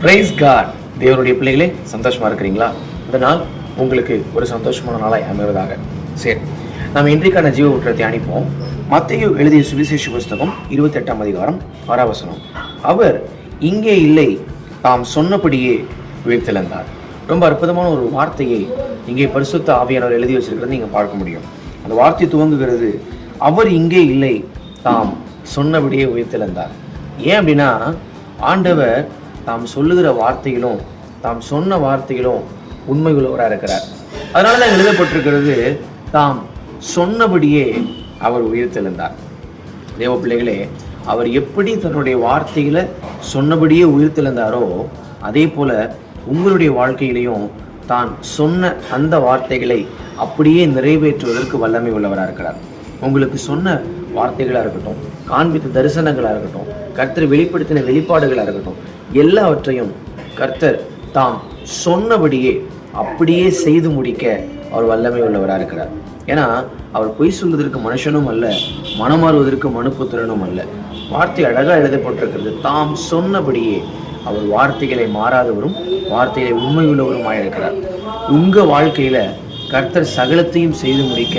Price God. தேவனுடைய பிள்ளைகளே, சந்தோஷமா இருக்கிறீங்களா? அதனால் உங்களுக்கு ஒரு சந்தோஷமான நாளாய் அமைவதாக. சரி, நாம் இன்றைக்கான ஜீவ ஊற்றை தியானிப்போம். மத்தேயு எழுதிய சுவிசேஷ புஸ்தகம் 28ஆம் அதிகாரம் 6ஆம் வசனம். அவர் இங்கே இல்லை, தாம் சொன்னபடியே உயிர்த்தெழுந்தார். ரொம்ப அற்புதமான ஒரு வார்த்தையை இங்கே பரிசுத்த ஆவியானவர் எழுதி வச்சிருக்கிறது நீங்க பார்க்க முடியும். அந்த வார்த்தை துவங்குகிறது, அவர் இங்கே இல்லை, தாம் சொன்னபடியே உயிர்த்தெழுந்தார். ஏன் அப்படின்னா, ஆண்டவர் தாம் சொல்லுகிற வார்த்தைகளும் தாம் சொன்ன வார்த்தைகளும் உண்மை உள்ளவராக இருக்கிறார். அதனால தான் எழுதப்பட்டிருக்கிறது, தாம் சொன்னபடியே அவர் உயிர்த்தெழுந்தார். தேவ பிள்ளைகளே, அவர் எப்படி தன்னுடைய வார்த்தைகளை சொன்னபடியே உயிர்த்தெழுந்தாரோ, அதே போல உங்களுடைய வாழ்க்கையிலையும் தான் சொன்ன அந்த வார்த்தைகளை அப்படியே நிறைவேற்றுவதற்கு வல்லமை உள்ளவராக இருக்கிறார். உங்களுக்கு சொன்ன வார்த்தைகளாக இருக்கட்டும், காண்பித்த தரிசனங்களாக இருக்கட்டும், கர்த்தர் வெளிப்படுத்தின வெளிப்பாடுகளாக இருக்கட்டும், எல்லாவற்றையும் கர்த்தர் தாம் சொன்னபடியே அப்படியே செய்து முடிக்க அவர் வல்லமை உள்ளவராக இருக்கிறார். ஏன்னா அவர் பொய் சொல்வதற்கு மனுஷனும் அல்ல, மனமாறுவதற்கு மனுப்புத்திரனும் அல்ல. வார்த்தை அழகாக எழுதப்பட்டிருக்கிறது, தாம் சொன்னபடியே. அவர் வார்த்தைகளை மாறாதவரும் வார்த்தைகளை உண்மை உள்ளவருமாயிருக்கிறார். உங்கள் வாழ்க்கையில கர்த்தர் சகலத்தையும் செய்து முடிக்க,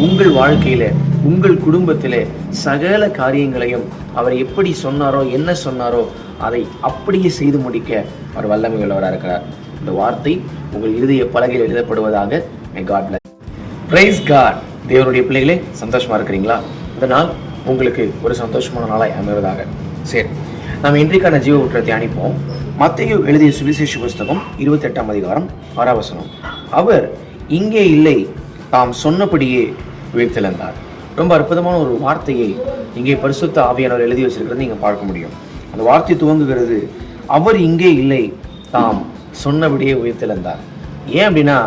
உங்கள் வாழ்க்கையில உங்கள் குடும்பத்திலே சகல காரியங்களையும் அவர் எப்படி சொன்னாரோ, என்ன சொன்னாரோ அதை அப்படியே செய்து முடிக்க அவர் வல்லமை உள்ளவராக இருக்கிறார். இந்த வார்த்தை உங்கள் இருதய பலகையில் எழுதப்படுவதாக. May God bless. Praise God. தேவனுடைய பிள்ளைகளே, சந்தோஷமா இருக்கிறீங்களா? அதனால் உங்களுக்கு ஒரு சந்தோஷமான நாளாய் அமைவதாக. சரி, நாம் இன்றைக்கான ஜீவ ஊற்றை தியானிப்போம். மத்தேயு எழுதிய சுவிசேஷ புஸ்தகம் 28ஆம் அதிகாரம் 6ஆம் வசனம். அவர் இங்கே இல்லை, தாம் சொன்னபடியே உயிர்த்தெழுந்தார். ரொம்ப அற்புதமான ஒரு வார்த்தையை இங்கே பரிசுத்த ஆவியானவர் எழுதி வச்சிருக்கிறது நீங்க பார்க்க முடியும். அந்த வார்த்தை துவங்குகிறது, அவர் இங்கே இல்லை, தாம் சொன்னபடியே உயிர்த்தெழுந்தார். ஏன் அப்படின்னா,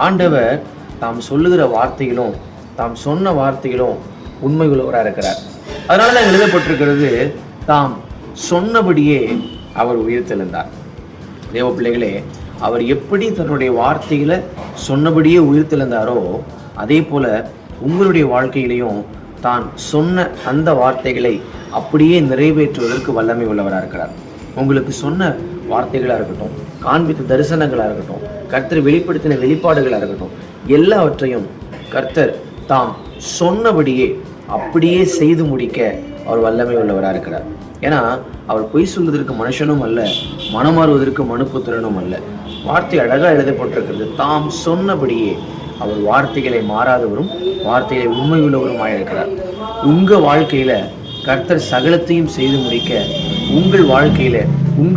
ஆண்டவர் தாம் சொல்லுகிற வார்த்தைகளும் தாம் சொன்ன வார்த்தைகளும் உண்மை உள்ளவராக இருக்கிறார். அதனால தான் எழுதப்பட்டிருக்கிறது, தாம் சொன்னபடியே அவர் உயிர்த்தெழுந்தார். தேவ பிள்ளைகளே, அவர் எப்படி தன்னுடைய வார்த்தைகளை சொன்னபடியே உயிர்த்தெழுந்தாரோ, அதே போல உங்களுடைய வாழ்க்கையிலையும் தான் சொன்ன அந்த வார்த்தைகளை அப்படியே நிறைவேற்றுவதற்கு வல்லமை உள்ளவராக இருக்கிறார். உங்களுக்கு சொன்ன வார்த்தைகளாக இருக்கட்டும், காண்பித்த தரிசனங்களாக இருக்கட்டும், கர்த்தர் வெளிப்படுத்தின வெளிப்பாடுகளாக இருக்கட்டும், எல்லாவற்றையும் கர்த்தர் தாம் சொன்னபடியே அப்படியே செய்து முடிக்க அவர் வல்லமை உள்ளவராக இருக்கிறார். ஏன்னா அவர் பொய் சொல்வதற்கு மனுஷனும் அல்ல, மனமாறுவதற்கு மனுப்புத்திரனும் அல்ல. வார்த்தை அழகாக எழுதப்பட்டிருக்கிறது, தாம் சொன்னபடியே. அவர் வார்த்தைகளை மாறாதவரும் வார்த்தைகளை உண்மை உள்ளவருமாயிருக்கிறார். உங்க வாழ்க்கையில கர்த்தர் சகலத்தையும் செய்து முடிக்க, உங்கள் வாழ்க்கையில